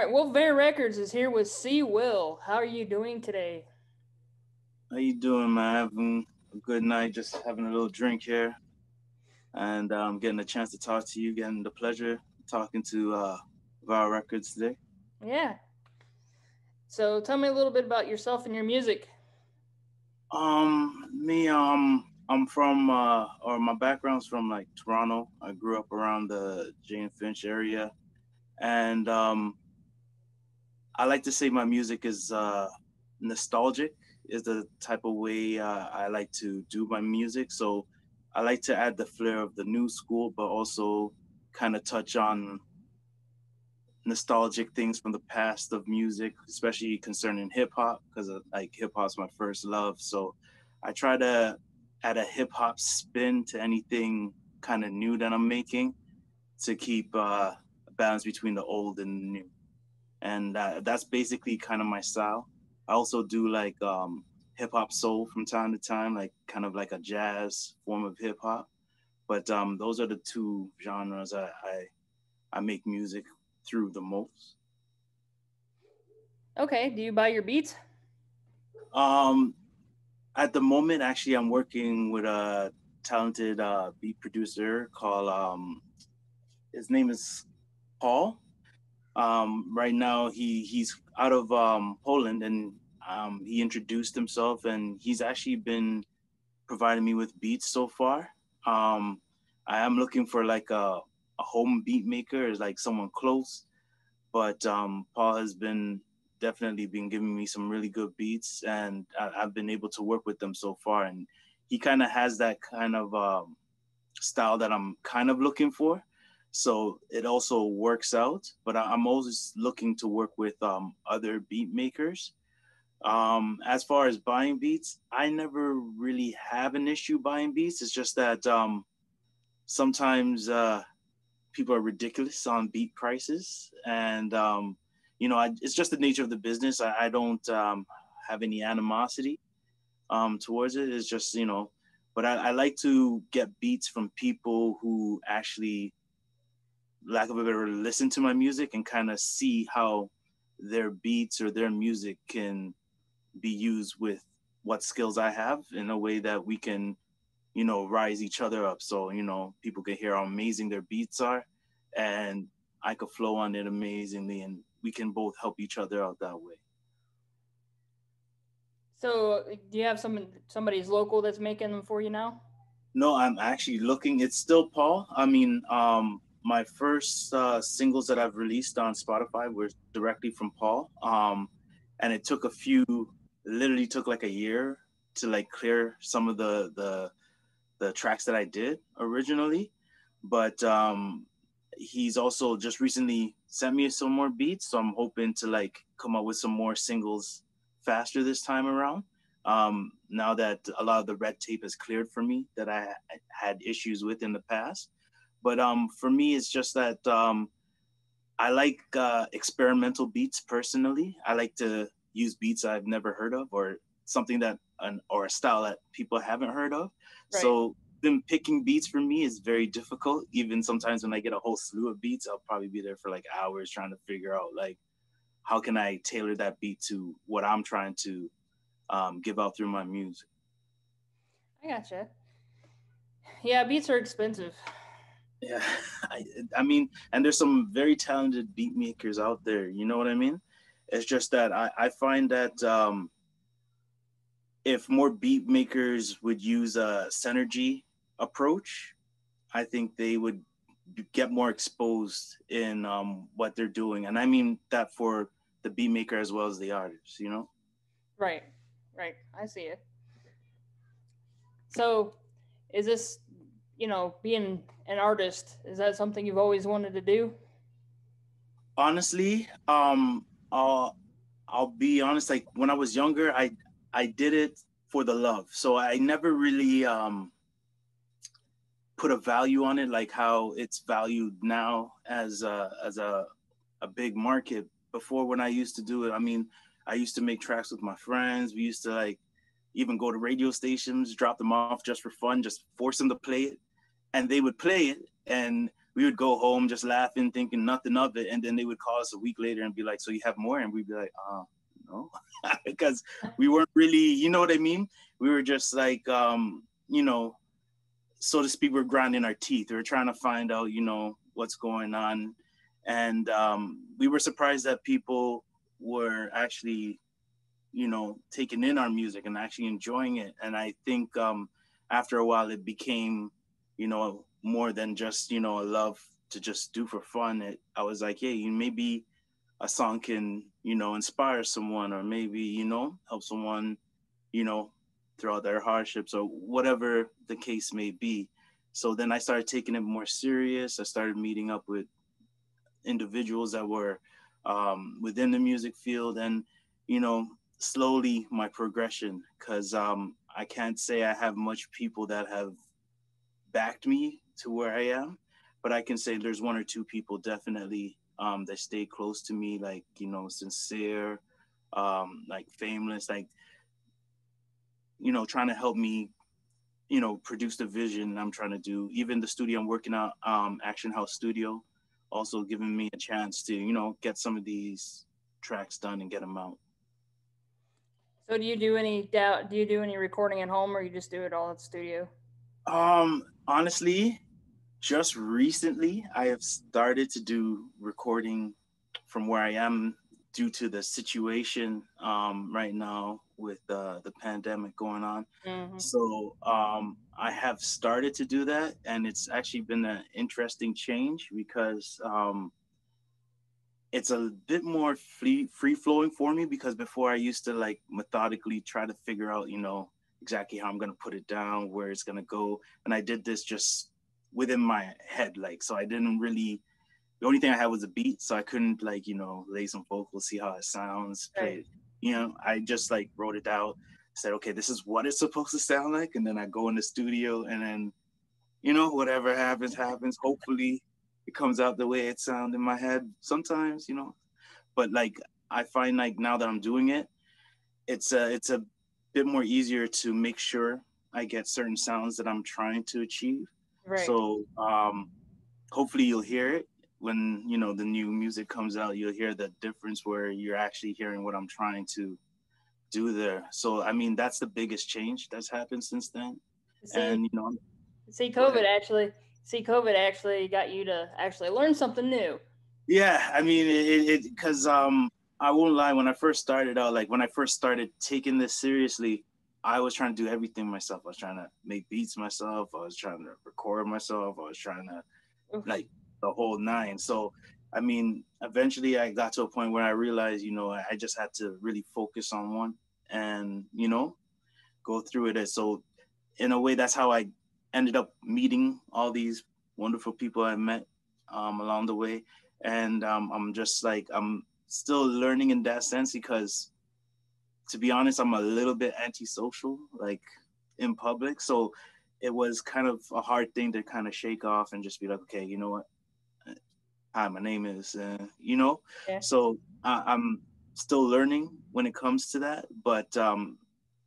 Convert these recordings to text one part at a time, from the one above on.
right. Well, Bear Records is here with CWill. How are you doing today? How you doing, man? Having a good night, just having a little drink here, and getting a chance to talk to you, getting the pleasure talking to Vile Records today. Yeah. So tell me a little bit about yourself and your music. Me, I'm from, or my background's from like Toronto. I grew up around the Jane Finch area, and I like to say my music is nostalgic. Is the type of way I like to do my music. So I like to add the flair of the new school, but also kind of touch on nostalgic things from the past of music, especially concerning hip hop, because like hip hop's my first love. So I try to add a hip hop spin to anything kind of new that I'm making to keep a balance between the old and the new. And that's basically kind of my style. I also do like hip hop soul from time to time, like kind of like a jazz form of hip hop. But those are the two genres I make music through the most. Okay. Do you buy your beats? Um, at the moment, actually, I'm working with a talented beat producer called his name is Paul. Right now, he's out of Poland, and he introduced himself, and he's actually been providing me with beats so far. Um, I am looking for like a home beat maker, like someone close, but Paul has been definitely been giving me some really good beats, and I've been able to work with them so far. And he kind of has that kind of style that I'm kind of looking for. So it also works out, but I'm always looking to work with other beat makers. As far as buying beats, I never really have an issue buying beats. It's just that sometimes people are ridiculous on beat prices, and it's just the nature of the business. I don't have any animosity towards it. It's just but I like to get beats from people who actually, lack of a better word, listen to my music and kind of see how their beats or their music can be used with what skills I have in a way that we can rise each other up. So, people can hear how amazing their beats are, and I could flow on it amazingly, and we can both help each other out that way. So do you have somebody's local that's making them for you now? No, I'm actually looking. It's still Paul. I mean, my first singles that I've released on Spotify were directly from Paul. And it took literally took like a year to like clear some of the tracks that I did originally. But he's also just recently sent me some more beats, so I'm hoping to like come up with some more singles faster this time around. Now that a lot of the red tape is cleared for me that I had issues with in the past. But for me, it's just that I like experimental beats personally. I like to use beats I've never heard of, or something or a style that people haven't heard of. Right. So them picking beats for me is very difficult. Even sometimes when I get a whole slew of beats, I'll probably be there for like hours trying to figure out like how can I tailor that beat to what I'm trying to give out through my music. I gotcha. Yeah, beats are expensive. Yeah, I, I mean, and there's some very talented beat makers out there. You know what I mean? It's just that I find that if more beat makers would use a synergy approach, I think they would get more exposed in what they're doing. And I mean that for the beat maker as well as the artist, you know? Right. Right. I see it. So is this, being an artist, is that something you've always wanted to do? Honestly, I'll be honest, like when I was younger, I did it for the love. So I never really put a value on it like how it's valued now as a big market. Before, when I used to do it, I mean, I used to make tracks with my friends. We used to like even go to radio stations, drop them off just for fun, just force them to play it, and they would play it, and we would go home just laughing, thinking nothing of it, and then they would call us a week later and be like, "So you have more?" And we'd be like, no," because we weren't really, you know what I mean? We were just like, you know, so to speak, we're grinding our teeth. We were trying to find out, you know, what's going on, and we were surprised that people were actually, you know, taking in our music and actually enjoying it. And I think after a while, it became, you know, more than just, you know, a love to just do for fun. I was like, hey, maybe a song can, you know, inspire someone, or maybe, you know, help someone, you know, throughout their hardships or whatever the case may be. So then I started taking it more serious. I started meeting up with individuals that were within the music field, and you know, slowly my progression, because I can't say I have much people that have backed me to where I am, but I can say there's one or two people definitely that stay close to me, like, you know, sincere, like Fameless, like, you know, trying to help me, you know, produce the vision I'm trying to do. Even the studio I'm working at, Action House Studio, also giving me a chance to, you know, get some of these tracks done and get them out. So do you do any recording at home, or you just do it all at the studio? Honestly, just recently I have started to do recording from where I am, due to the situation right now with the pandemic going on. Hmm. So I have started to do that, and it's actually been an interesting change because it's a bit more free flowing for me, because before I used to like methodically try to figure out, you know, exactly how I'm gonna put it down, where it's gonna go, and I did this just within my head, like, so I didn't really. The only thing I had was a beat, so I couldn't, like, you know, lay some vocals, see how it sounds, play Right. it. You know, I just like wrote it out, said, okay, this is what it's supposed to sound like, and then I go in the studio, and then, you know, whatever happens, happens. Hopefully, it comes out the way it sounds in my head. Sometimes, you know, but like I find like now that I'm doing it, it's a bit more easier to make sure I get certain sounds that I'm trying to achieve. Right. So hopefully you'll hear it when, you know, the new music comes out. You'll hear the difference where you're actually hearing what I'm trying to do there. So I mean, that's the biggest change that's happened since then. See, And you know, see, go ahead. COVID actually got you to actually learn something new. Yeah, I mean, it because I won't lie. When I first started out, like when I first started taking this seriously, I was trying to do everything myself. I was trying to make beats myself. I was trying to record myself. I was trying to, Oof. like, the whole nine. So, I mean, eventually I got to a point where I realized, you know, I just had to really focus on one, and, you know, go through it. And so, in a way, that's how I ended up meeting all these wonderful people I met along the way. And I'm just like, I'm still learning in that sense, because to be honest, I'm a little bit antisocial, like in public. So it was kind of a hard thing to kind of shake off and just be like, okay, you know what? Hi, my name is, you know. Yeah. So I'm still learning when it comes to that, but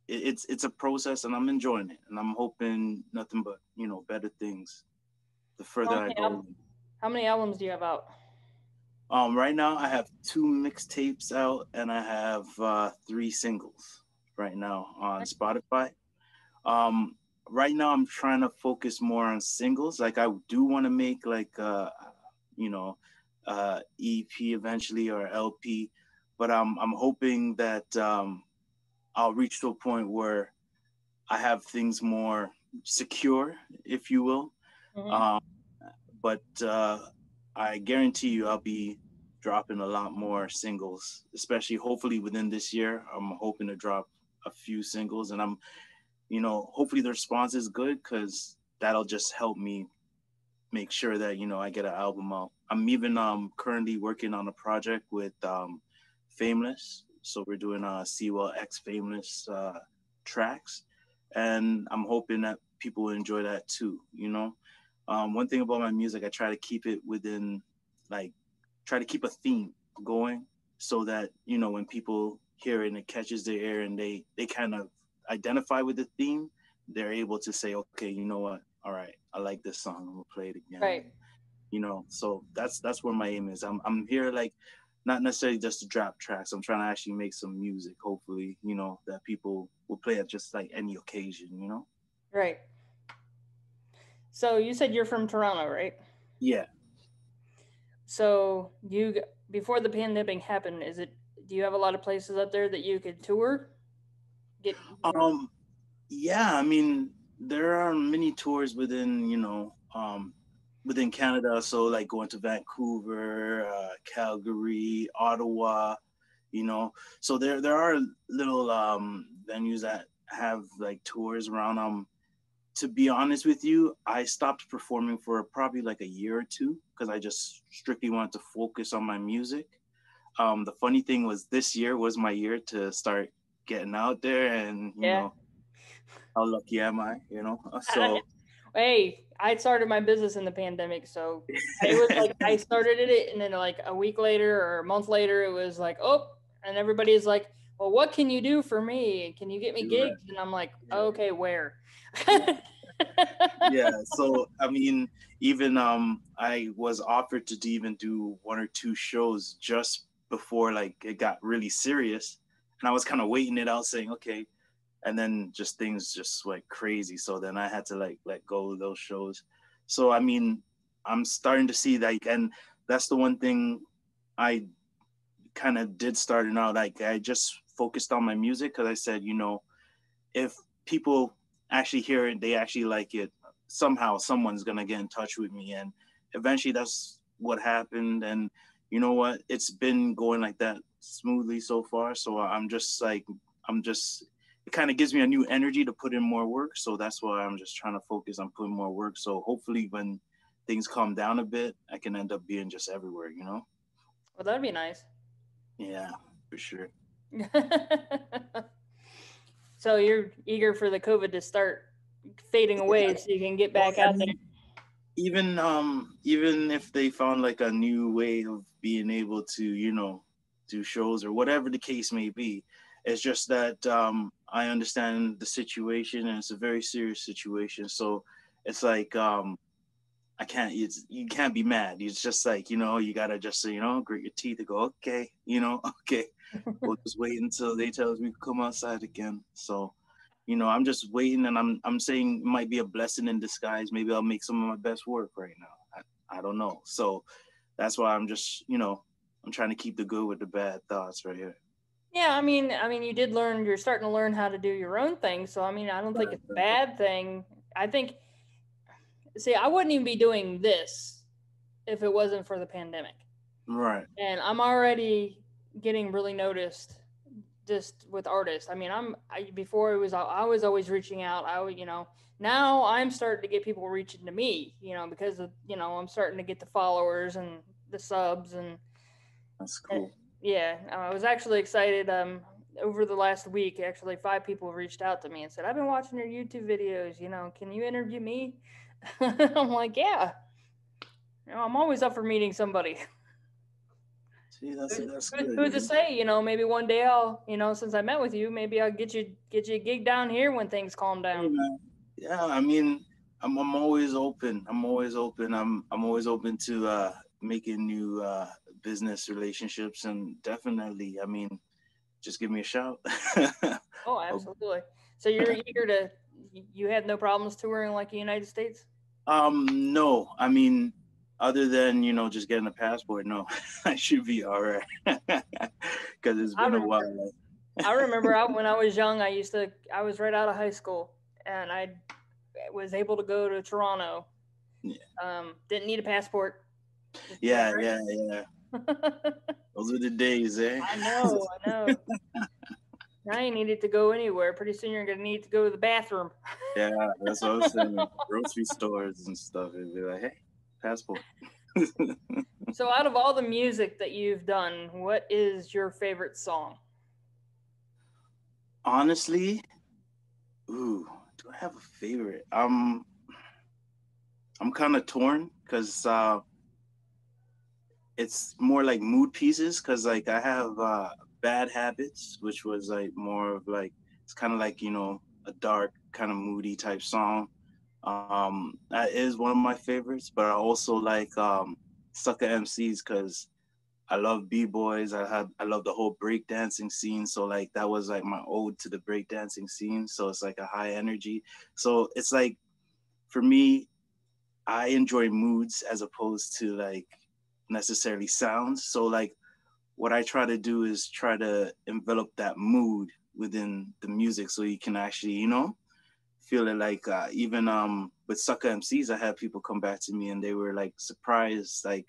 it's a process, and I'm enjoying it, and I'm hoping nothing but, you know, better things the How further I many go. al- how many albums do you have out? Right now I have two mixtapes out, and I have three singles right now on Spotify. Um, right now I'm trying to focus more on singles. Like I do want to make like you know, EP eventually, or LP, but I'm hoping that I'll reach to a point where I have things more secure, if you will. Hmm. Um, but I guarantee you, I'll be dropping a lot more singles, especially hopefully within this year. I'm hoping to drop a few singles, and I'm, you know, hopefully the response is good, because that'll just help me make sure that, you know, I get an album out. I'm even currently working on a project with Fameless, so we're doing CWill X Fameless tracks, and I'm hoping that people will enjoy that too. You know, one thing about my music, I try to keep it within, like, try to keep a theme going, so that, you know, when people hear it and it catches their ear, and they kind of identify with the theme, they're able to say, okay, you know what, all right, I like this song, I'm gonna play it again. Right. So that's where my aim is. I'm here like not necessarily just to drop tracks. I'm trying to actually make some music, hopefully, that people will play at just like any occasion. Right. So you said you're from Toronto, right? Yeah. So before the pandemic happened, do you have a lot of places up there that you could tour? Get Um yeah, I mean, there are many tours within Canada, so like going to Vancouver, Calgary, Ottawa, you know. So there are little venues that have like tours around. To be honest with you, I stopped performing for probably like a year or two because I just strictly wanted to focus on my music. The funny thing was this year was my year to start getting out there, and yeah. how lucky am I? So Hey, I started my business in the pandemic, so it was like I started it, and then like a week later or a month later, it was like, oh, and everybody's like, well, what can you do for me? Can you get me you're right. gigs? And I'm like, okay, where? Yeah, so I mean, even I was offered to even do one or two shows just before like it got really serious, and I was kind of waiting it out, saying okay, and then just things just went crazy. So then I had to like let go of those shows. So I mean, I'm starting to see like, and that's the one thing I kind of did starting out. Like I just focused on my music because I said, if people actually hear it, they actually like it, somehow someone's gonna get in touch with me, and eventually that's what happened. And you know what? It's been going like that smoothly so far. So I'm just like, I'm just. It kind of gives me a new energy to put in more work. So that's why I'm just trying to focus on putting more work. So hopefully, when things calm down a bit, I can end up being just everywhere. Well, that'd be nice. Yeah, for sure. So you're eager for the COVID to start fading away so you can get Well, back I out there. mean, even if they found like a new way of being able to do shows or whatever the case may be, it's just that I understand the situation, and it's a very serious situation. So it's like I can't you can't be mad. It's just like you gotta just say grit your teeth and go, okay, okay, we'll just wait until they tell us we can come outside again. So I'm just waiting, and I'm saying it might be a blessing in disguise. Maybe I'll make some of my best work right now. I don't know. So that's why I'm just I'm trying to keep the good with the bad thoughts right here. Yeah, I mean, you did learn. You're starting to learn how to do your own thing. So I mean, I don't think it's a bad thing. I think. See, I wouldn't even be doing this if it wasn't for the pandemic. Right. And I'm already getting really noticed just with artists. I mean, before it was I was always reaching out. Now I'm starting to get people reaching to me. Because of I'm starting to get the followers and the subs That's and cool. yeah, I was actually excited. Over the last week, actually, 5 people reached out to me and said, "I've been watching your YouTube videos. Can you interview me?" I'm like, "Yeah, I'm always up for meeting somebody." See, who's, that's who's good. who's to say? Maybe one day since I met with you, maybe I'll get you a gig down here when things calm Hey, down. man. Yeah, I mean, I'm always open. I'm always open. I'm always open to making new business relationships, and definitely, I mean, just give me a shout. Oh, Oh, absolutely. So you're eager to. You had no problems touring like the United States. no, I mean, other than just getting a passport, no, I should be all right because it's I been a remember. while. I remember when I was young. I was right out of high school, and I was able to go to Toronto. Yeah, Didn't need a passport. Just went yeah, yeah, yeah. right. Those were the days, eh? I know. I know. Now you needed to go anywhere. Pretty soon you're gonna need to go to the bathroom. Yeah, that's what I was saying. Grocery stores and stuff, and be like, hey, passport. So, out of all the music that you've done, what is your favorite song? Honestly, ooh, do I have a favorite? I'm kind of torn because it's more like mood pieces. Because like I have bad habits, which was like more of like it's kind of like a dark kind of moody type song. That is one of my favorites, but I also like sucker MCs because I love b-boys. I love the whole breakdancing scene. So like that was like my ode to the breakdancing scene. So it's like a high energy. So it's like for me, I enjoy moods as opposed to like necessarily sounds. So like what I try to do is try to envelop that mood within the music so you can actually, feel it. Like even with sucker MCs, I had people come back to me and they were like surprised, like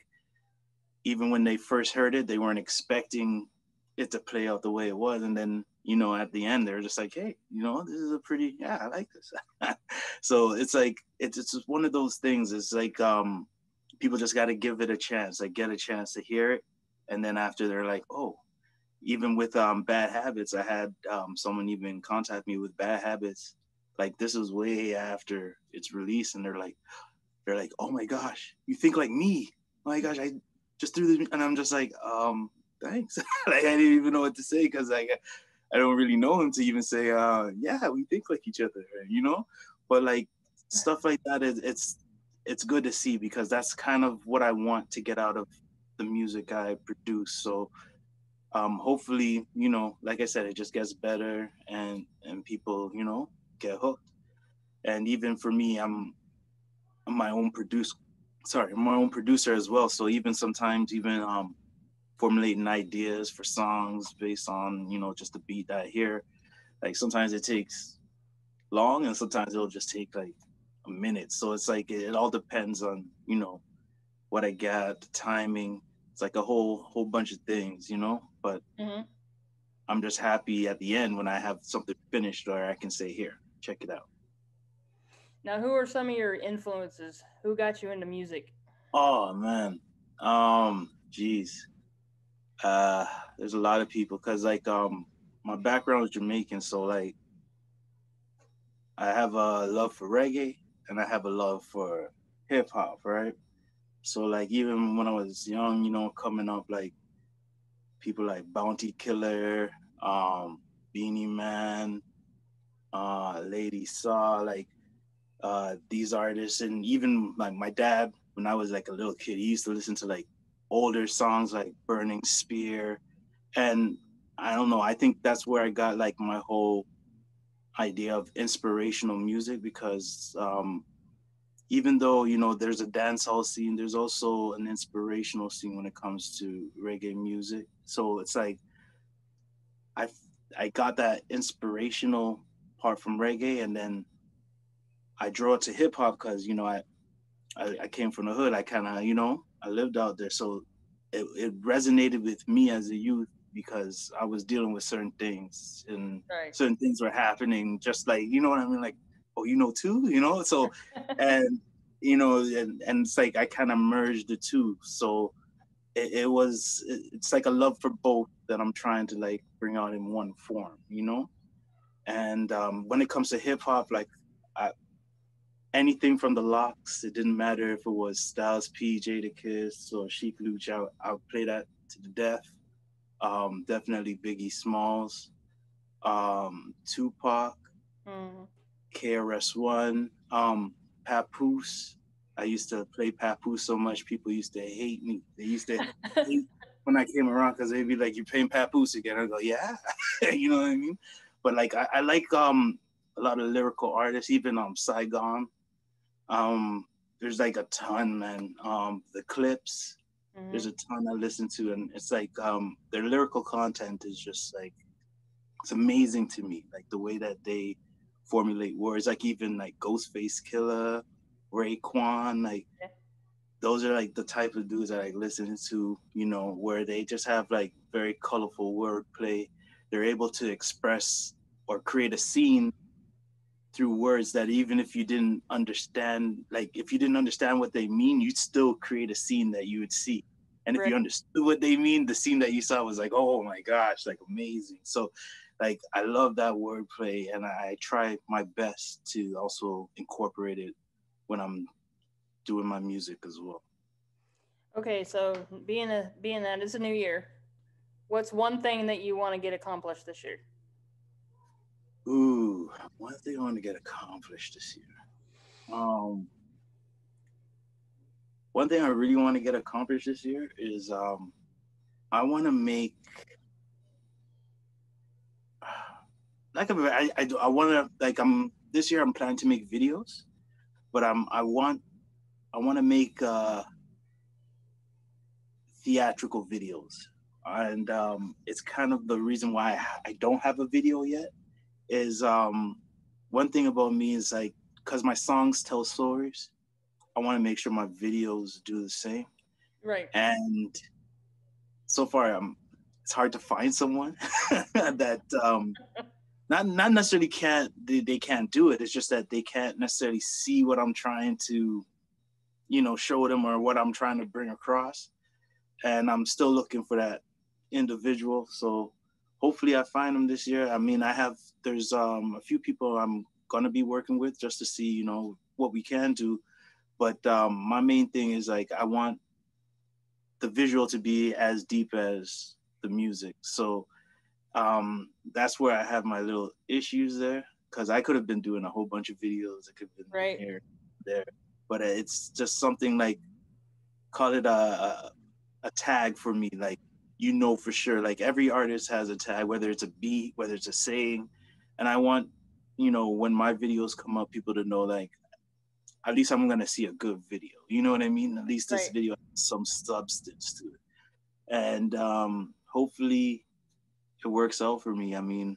even when they first heard it, they weren't expecting it to play out the way it was. And then, at the end, they're just like, hey, this is a pretty, yeah, I like this. So it's like, it's just one of those things. It's like, people just got to give it a chance, like get a chance to hear it. And then after they're like, oh, even with Bad Habits, I had someone even contact me with Bad Habits. Like this was way after its release. And they're like, oh my gosh, you think like me. Oh my gosh, I just threw this, and I'm just like, thanks. Like I didn't even know what to say because like I don't really know him to even say, yeah, we think like each other. But like stuff like that is it's good to see because that's kind of what I want to get out of the music I produce. So hopefully, like I said, it just gets better and people, get hooked. And even for me, I'm my own producer. Sorry, I'm my own producer as well. So even sometimes, even formulating ideas for songs based on just the beat that I hear. Like sometimes it takes long, and sometimes it'll just take like a minute. So it's like it all depends on what I got, the timing. It's like a whole bunch of things. But Hmm. I'm just happy at the end when I have something finished, or I can say, here, check it out. Now, who are some of your influences? Who got you into music? Oh man, geez. Uh, there's a lot of people because like my background is Jamaican, so like I have a love for reggae and I have a love for hip hop, right? So like even when I was young, coming up, like people like Bounty Killer, Beanie Man, Lady Saw, like these artists, and even like my dad when I was like a little kid, he used to listen to like older songs like Burning Spear, and I don't know, I think that's where I got like my whole idea of inspirational music because even though there's a dancehall scene, there's also an inspirational scene when it comes to reggae music. So it's like I I got that inspirational part from reggae, and then I draw it to hip hop because I came from the hood. I kind of I lived out there, so it resonated with me as a youth because I was dealing with certain things and Right. certain things were happening, just like what I mean, like oh too, so and and it's like I kind of merged the two, so it's like a love for both that I'm trying to like bring out in one form. And when it comes to hip hop, like I, anything from the Locks. It didn't matter if it was Styles P, Jada Kiss, or Chic Luch. I would play that to the death. Definitely Biggie Smalls, Tupac, Mm. KRS-One, Papoose. I used to play Papoose so much, people used to hate me. They used to hate when I came around because they'd be like, "You're playing Papoose again." I go, "Yeah," you know what I mean. But like, I like a lot of lyrical artists, even Saigon. Um, there's like a ton, man. The Clips, there's Hmm. a ton I listen to, and it's like their lyrical content is just like it's amazing to me. Like the way that they formulate words, like even like Ghostface Killer, Raekwon, like Yeah. those are like the type of dudes that I listen to. Where they just have like very colorful wordplay. They're able to express or create a scene through words that even if you didn't understand, like if you didn't understand what they mean, you'd still create a scene that you would see. And if Right. you understood what they mean, the scene that you saw was like, oh my gosh, like amazing. So like I love that wordplay and I try my best to also incorporate it when I'm doing my music as well. Okay, so being that it's a new year, what's one thing that you want to get accomplished this year? Ooh, one thing I want to get accomplished this year. Um, one thing I really want to get accomplished this year is I want to make like I want to like I'm this year I'm planning to make videos, but I want to make theatrical videos, and it's kind of the reason why I don't have a video yet. Is one thing about me is like because my songs tell stories, I want to make sure my videos do the same. Right. And so far, it's hard to find someone that not necessarily they can't do it. It's just that they can't necessarily see what I'm trying to, show them or what I'm trying to bring across. And I'm still looking for that individual. So hopefully I find them this year. I mean, there's a few people I'm gonna be working with just to see, what we can do. But my main thing is like I want the visual to be as deep as the music. So that's where I have my little issues there because I could have been doing a whole bunch of videos. I could have been Right. here, there, but it's just something like call it a tag for me. Like for sure. Like every artist has a tag, whether it's a beat, whether it's a saying, and I want when my videos come up, people to know like at least I'm gonna see a good video. You know what I mean? At least this Right. video has some substance to it, and hopefully it works out for me. I mean,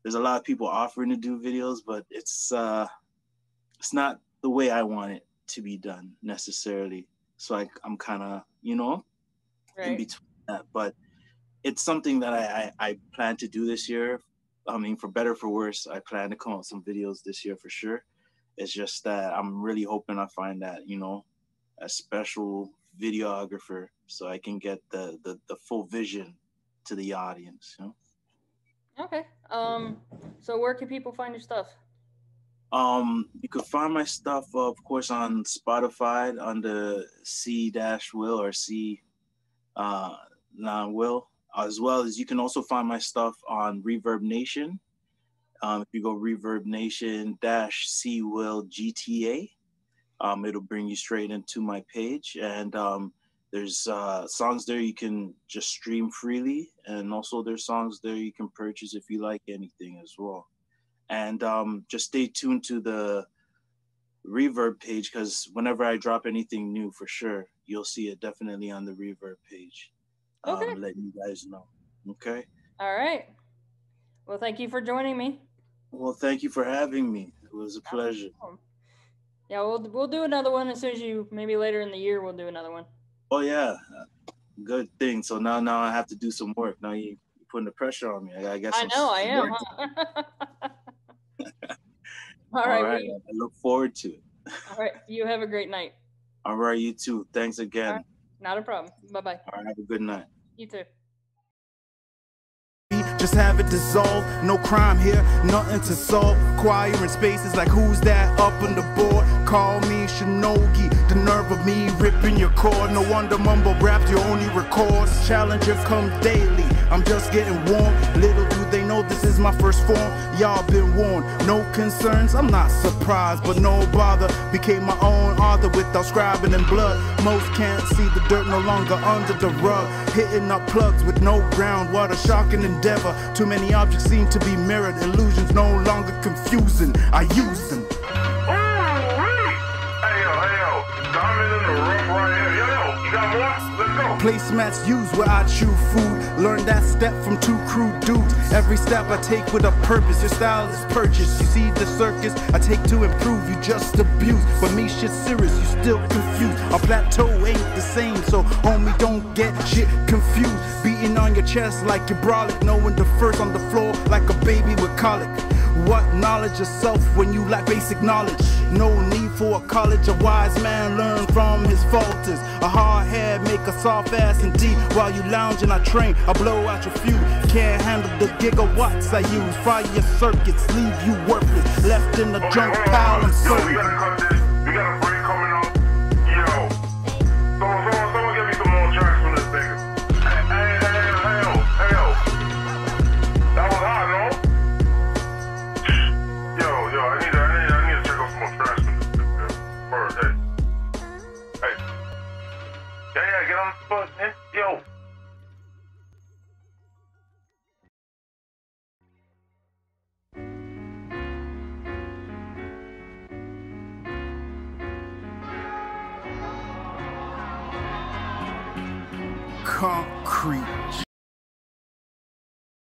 there's a lot of people offering to do videos, but it's not the way I want it to be done necessarily. So I'm kind of in Right. between that, but it's something that I plan to do this year. I mean, for better for worse, I plan to come out with some videos this year for sure. It's just that I'm really hoping I find that a special videographer so I can get the full vision to the audience. Okay. So where can people find your stuff? You could find my stuff, of course, on Spotify under CWill or CWill, as well as you can also find my stuff on Reverb Nation. If you go Reverb Nation CWill GTA, it'll bring you straight into my page. And there's songs there you can just stream freely. And also there's songs there you can purchase if you like anything as well. And just stay tuned to the Reverb page because whenever I drop anything new, for sure, you'll see it definitely on the Reverb page. Okay. Letting you guys know. Okay. All right. Well, thank you for joining me. Well, thank you for having me. It was a pleasure. Yeah, we'll do another one as soon as maybe later in the year we'll do another one. Oh yeah, good thing. So now I have to do some work. Now you're putting the pressure on me. I guess I know I am. Huh? All right. I look forward to it. All right. You have a great night. All right, you too. Thanks again. Right. Not a problem. Bye-bye. All right, have a good night. You too. Just have it dissolve, no crime here, nothing to solve. Choir in spaces like who's that up on the board? Call me Shinogi, the nerve of me ripping your cord. No wonder mumble raps your only records. Challenger come daily, I'm just getting warm. Little do they know this is my first form. Y'all been warned, no concerns, I'm not surprised. But no bother, became my own author without scribing in blood. Most can't see the dirt no longer under the rug. Hitting up plugs with no groundwater, shocking endeavor. Too many objects seem to be mirrored, illusions no longer confusing. I use them. Placemats used where I chew food. Learn that step from two crude dudes. Every step I take with a purpose. Your style is purchased. You see the circus I take to improve. You just abuse. But me shit serious. You still confused. Our plateau ain't the same. So homie don't get shit confused. Beating on your chest like you're brolic. Knowing the first on the floor like a baby with colic. What knowledge of self when you lack basic knowledge? No need for a college, a wise man learn from his faults. A hard head make a soft ass and deep. While you lounge and I train, I blow out your fuse. Can't handle the gigawatts I use. Fire your circuits, leave you worthless. Left in the junk pile, I'm certain. We gotta cut this. We got a break coming up. Yo. Someone give me some more tracks from this nigga. Hey, that was hot, no? Yo, I need to check out some more tracks from this nigga. concrete.